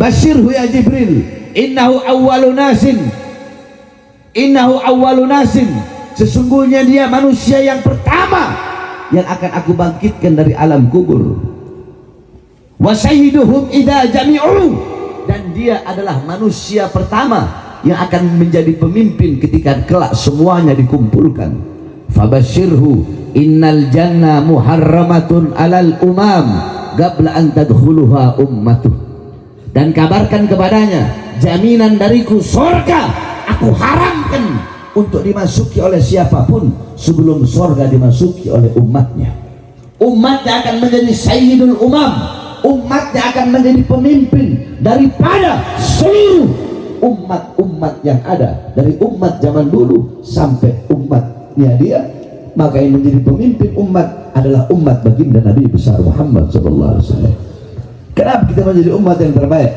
Basyirhu ya Jibril, innahu awwalu nasin, sesungguhnya dia manusia yang pertama yang akan aku bangkitkan dari alam kubur. Wa sayyiduhum idza jami'u, dan dia adalah manusia pertama yang akan menjadi pemimpin ketika kelak semuanya dikumpulkan. Fabasyirhu innal jannah muharramatun alal umam qabla an tadkhuluha ummatuh, dan kabarkan kepadanya, jaminan dariku surga aku haramkan untuk dimasuki oleh siapapun sebelum surga dimasuki oleh umatnya. Umatnya akan menjadi sayyidul umam, umatnya akan menjadi pemimpin daripada seluruh umat-umat yang ada, dari umat zaman dulu sampai umatnya dia. Maka yang menjadi pemimpin umat adalah umat baginda Nabi besar Muhammad SAW. Kenapa kita menjadi umat yang terbaik?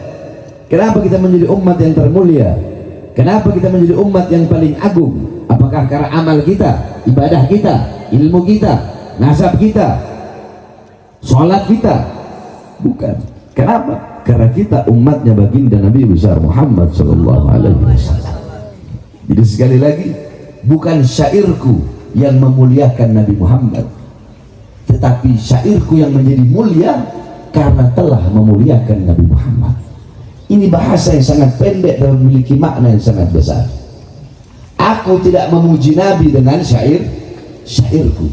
Kenapa kita menjadi umat yang termulia? Kenapa kita menjadi umat yang paling agung? Apakah karena amal kita, ibadah kita, ilmu kita, nasab kita, sholat kita? Bukan. Kenapa? Karena kita umatnya baginda Nabi besar Muhammad SAW. Jadi sekali lagi, bukan syairku yang memuliakan Nabi Muhammad, tetapi syairku yang menjadi mulia karena telah memuliakan Nabi Muhammad. Ini bahasa yang sangat pendek dan memiliki makna yang sangat besar. Aku tidak memuji Nabi dengan syairku,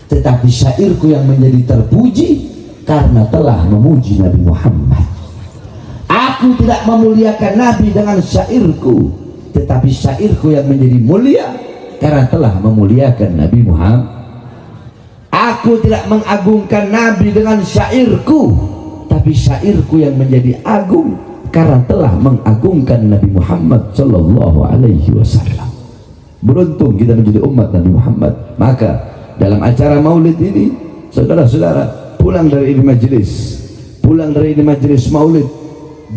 tetapi syairku yang menjadi terpuji karena telah memuji Nabi Muhammad. Aku tidak memuliakan Nabi dengan syairku, tetapi syairku yang menjadi mulia karena telah memuliakan Nabi Muhammad. Aku tidak mengagungkan Nabi dengan syairku, tapi syairku yang menjadi agung karena telah mengagungkan Nabi Muhammad Sallallahu Alaihi Wasallam. Beruntung kita menjadi umat Nabi Muhammad. Maka dalam acara maulid ini, saudara-saudara, pulang dari ini majelis maulid,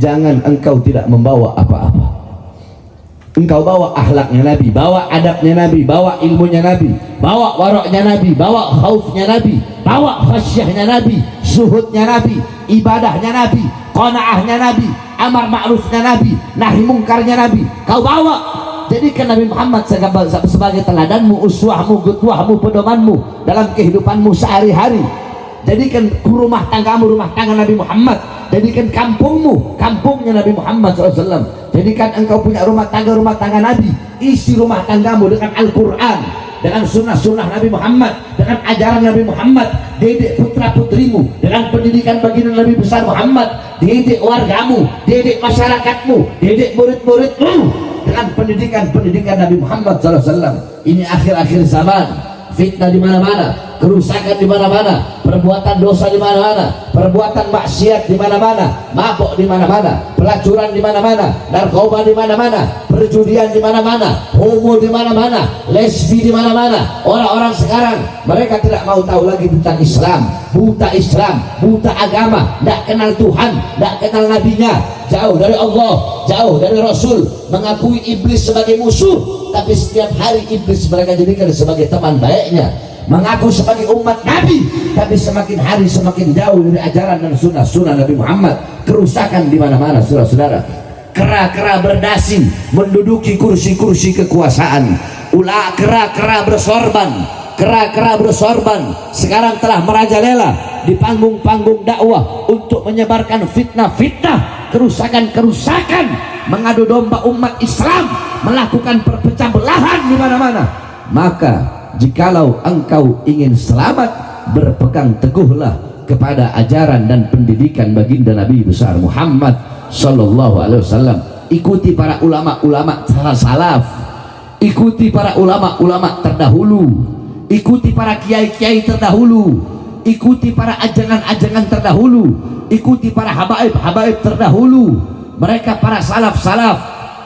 jangan engkau tidak membawa apa-apa. Engkau bawa akhlaknya Nabi, bawa adabnya Nabi, bawa ilmunya Nabi, bawa waroknya Nabi, bawa khaufnya Nabi, bawa khasyahnya Nabi, zuhudnya Nabi, ibadahnya Nabi, qanaahnya Nabi, amar ma'rufnya Nabi, nahi mungkarnya Nabi. Kau bawa, jadikan Nabi Muhammad sebagai teladanmu, uswahmu, qudwahmu, pedomanmu dalam kehidupanmu sehari-hari. Jadikan rumah tanggamu rumah tangga Nabi Muhammad, jadikan kampungmu kampungnya Nabi Muhammad SAW. Jadikan engkau punya rumah tangga Nabi, isi rumah tanggamu dengan Al-Quran, dengan sunnah-sunnah Nabi Muhammad, dengan ajaran Nabi Muhammad. Didik putra putrimu dengan pendidikan baginda Nabi besar Muhammad, didik wargamu, didik masyarakatmu, didik murid-muridmu dengan pendidikan Nabi Muhammad SAW. Ini akhir-akhir zaman, fitnah di mana-mana, kerusakan di mana-mana, perbuatan dosa di mana-mana, perbuatan maksiat di mana-mana, mabuk di mana-mana, pelacuran di mana-mana, narkoba di mana-mana, perjudian di mana-mana, homo di mana-mana, lesbi di mana-mana. Orang-orang sekarang mereka tidak mau tahu lagi tentang Islam, buta agama, tidak kenal Tuhan, tidak kenal nabinya, jauh dari Allah, jauh dari Rasul, mengakui iblis sebagai musuh, tapi setiap hari iblis mereka jadikan sebagai teman baiknya. Mengaku sebagai umat Nabi, tapi semakin hari semakin jauh dari ajaran dan sunnah Nabi Muhammad. Kerusakan di mana-mana, saudara-saudara. Kera-kera berdasi menduduki kursi-kursi kekuasaan. Kera-kera bersorban sekarang telah merajalela di panggung-panggung dakwah untuk menyebarkan fitnah-fitnah, kerusakan-kerusakan, mengadu domba umat Islam, melakukan perpecah belahan di mana-mana. Maka jikalau engkau ingin selamat, berpegang teguhlah kepada ajaran dan pendidikan baginda Nabi besar Muhammad Sallallahu Alaihi Wasallam. Ikuti para ulama-ulama salaf, ikuti para ulama-ulama terdahulu, ikuti para kiai-kiai terdahulu, ikuti para ajangan-ajangan terdahulu, ikuti para habaib-habaib terdahulu. Mereka para salaf-salaf,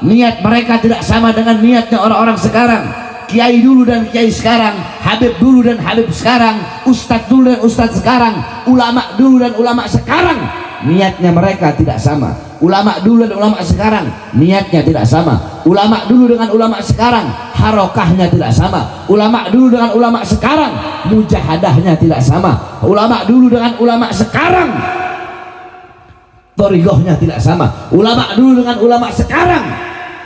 niat mereka tidak sama dengan niatnya orang-orang sekarang. Kiai dulu dan kiai sekarang, habib dulu dan habib sekarang, ustadz dulu dan ustadz sekarang, ulama dulu dan ulama sekarang, niatnya mereka tidak sama. Ulama dulu dan ulama sekarang niatnya tidak sama. Ulama dulu dengan ulama sekarang harokahnya tidak sama. Ulama dulu dengan ulama sekarang mujahadahnya tidak sama. Ulama dulu dengan ulama sekarang thariqahnya tidak sama. Ulama dulu dengan ulama sekarang,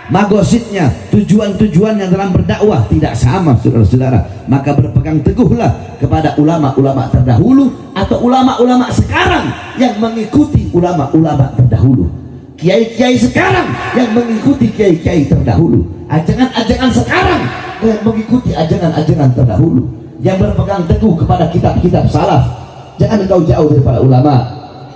magositnya, tujuan-tujuannya dalam berdakwah tidak sama, saudara-saudara. Maka berpegang teguhlah kepada ulama-ulama terdahulu atau ulama-ulama sekarang yang mengikuti ulama-ulama terdahulu, kiai-kiai sekarang yang mengikuti kiai-kiai terdahulu, ajaran-ajaran sekarang yang mengikuti ajaran-ajaran terdahulu, yang berpegang teguh kepada kitab-kitab salaf. Jangan kau jauh dari para ulama,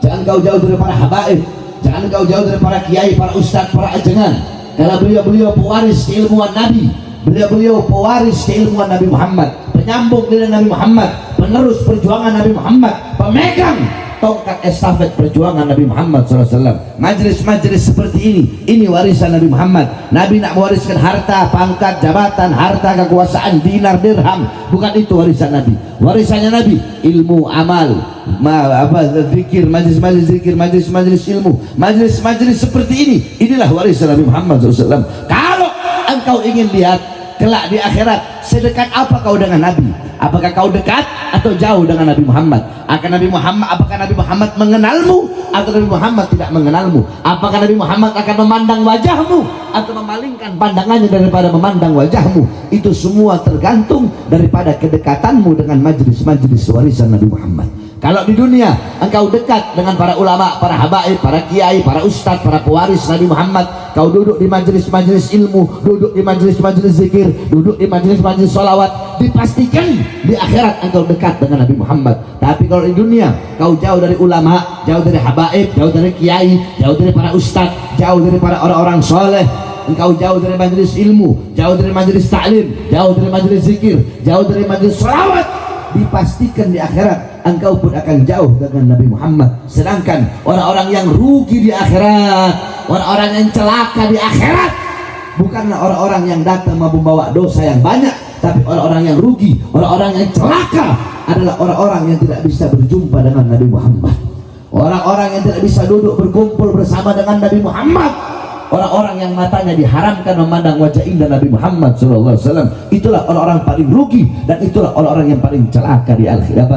jangan kau jauh dari para habaib, jangan kau jauh dari para kiai, para ustadz, para ajengan. Karena beliau pewaris keilmuan Nabi, beliau pewaris keilmuan Nabi Muhammad, penyambung lidah Nabi Muhammad, penerus perjuangan Nabi Muhammad, pemegang tongkat estafet perjuangan Nabi Muhammad SAW. Majelis-majelis seperti ini warisan Nabi Muhammad. Nabi nak mewariskan harta, pangkat, jabatan, harta, kekuasaan, dinar, dirham. Bukan itu warisan Nabi. Warisannya Nabi ilmu, amal, zikir, majelis-majelis zikir, majelis-majelis ilmu, majelis-majelis seperti ini. Inilah warisan Nabi Muhammad SAW. Kalau engkau ingin lihat kelak di akhirat sedekat apa kau dengan Nabi, apakah kau dekat atau jauh dengan Nabi Muhammad? Apakah Nabi Muhammad mengenalmu atau Nabi Muhammad tidak mengenalmu? Apakah Nabi Muhammad akan memandang wajahmu atau memalingkan pandangannya daripada memandang wajahmu? Itu semua tergantung daripada kedekatanmu dengan majelis-majelis warisan Nabi Muhammad. Kalau di dunia engkau dekat dengan para ulama, para habaib, para kiai, para ustadz, para pewaris Nabi Muhammad, kau duduk di majelis-majelis ilmu, duduk di majelis-majelis zikir, duduk di majelis-majelis sholawat, dipastikan di akhirat engkau dekat dengan Nabi Muhammad. Tapi kalau di dunia kau jauh dari ulama, jauh dari habaib, jauh dari kiai, jauh dari para ustadz, jauh dari para orang-orang soleh, engkau jauh dari majelis ilmu, jauh dari majelis taklim, jauh dari majelis zikir, jauh dari majelis sholawat, dipastikan di akhirat engkau pun akan jauh dengan Nabi Muhammad. Sedangkan orang-orang yang rugi di akhirat, orang-orang yang celaka di akhirat, bukanlah orang-orang yang datang membawa dosa yang banyak, tapi orang-orang yang rugi, orang-orang yang celaka adalah orang-orang yang tidak bisa berjumpa dengan Nabi Muhammad, orang-orang yang tidak bisa duduk berkumpul bersama dengan Nabi Muhammad, orang-orang yang matanya diharamkan memandang wajah indah Nabi Muhammad SAW. Itulah orang-orang paling rugi dan itulah orang-orang yang paling celaka di akhirat,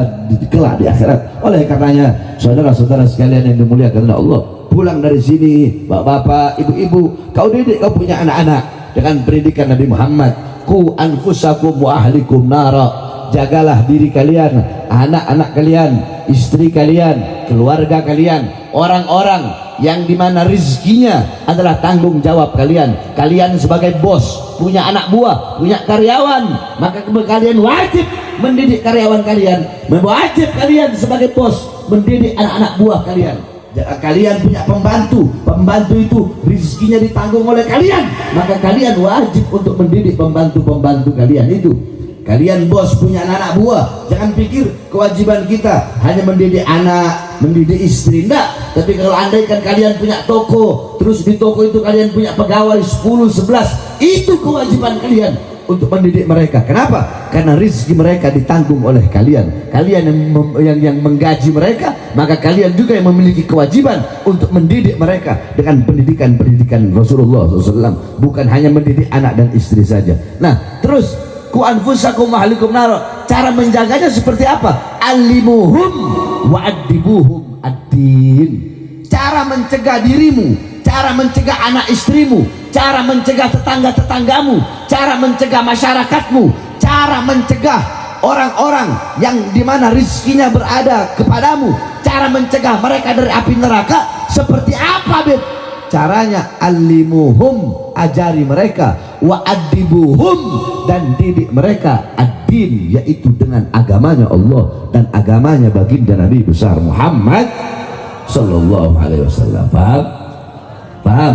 kelak di akhirat. Oleh karenanya, saudara-saudara sekalian yang dimuliakan oleh Allah, pulang dari sini, bapak-bapak, ibu-ibu, kau didik kau punya anak-anak dengan pendidikan Nabi Muhammad. Qu anfusakum wa ahlikum nara. Jagalah diri kalian, anak-anak kalian, istri kalian, keluarga kalian, orang-orang yang dimana rizkinya adalah tanggung jawab kalian. Kalian sebagai bos, punya anak buah, punya karyawan, maka kalian wajib mendidik karyawan kalian, wajib kalian sebagai bos mendidik anak-anak buah kalian. Kalian punya pembantu, pembantu itu rizkinya ditanggung oleh kalian, maka kalian wajib untuk mendidik pembantu-pembantu kalian itu. Kalian bos punya anak buah, jangan pikir kewajiban kita hanya mendidik anak, mendidik istri, enggak. Tapi kalau andaikan kalian punya toko, terus di toko itu kalian punya pegawai 10, 11, itu kewajiban kalian untuk mendidik mereka. Kenapa? Karena rezeki mereka ditanggung oleh kalian. Kalian yang menggaji mereka, maka kalian juga yang memiliki kewajiban untuk mendidik mereka dengan pendidikan Rasulullah SAW. Bukan hanya mendidik anak dan istri saja. Nah, terus ku anfusakum wa ahlikum nar. Cara menjaganya seperti apa? Alimuhum wa adibuhum ad-din. Cara mencegah dirimu, cara mencegah anak istrimu, cara mencegah tetangga-tetanggamu, cara mencegah masyarakatmu, cara mencegah orang-orang yang dimana rizkinya berada kepadamu, cara mencegah mereka dari api neraka. Seperti apa, Beb? Caranya alimuhum, ajari mereka, wa adibuhum, dan didik mereka ad-din, yaitu dengan agamanya Allah dan agamanya baginda Nabi besar Muhammad sallallahu alaihi wasallam. Paham? Paham?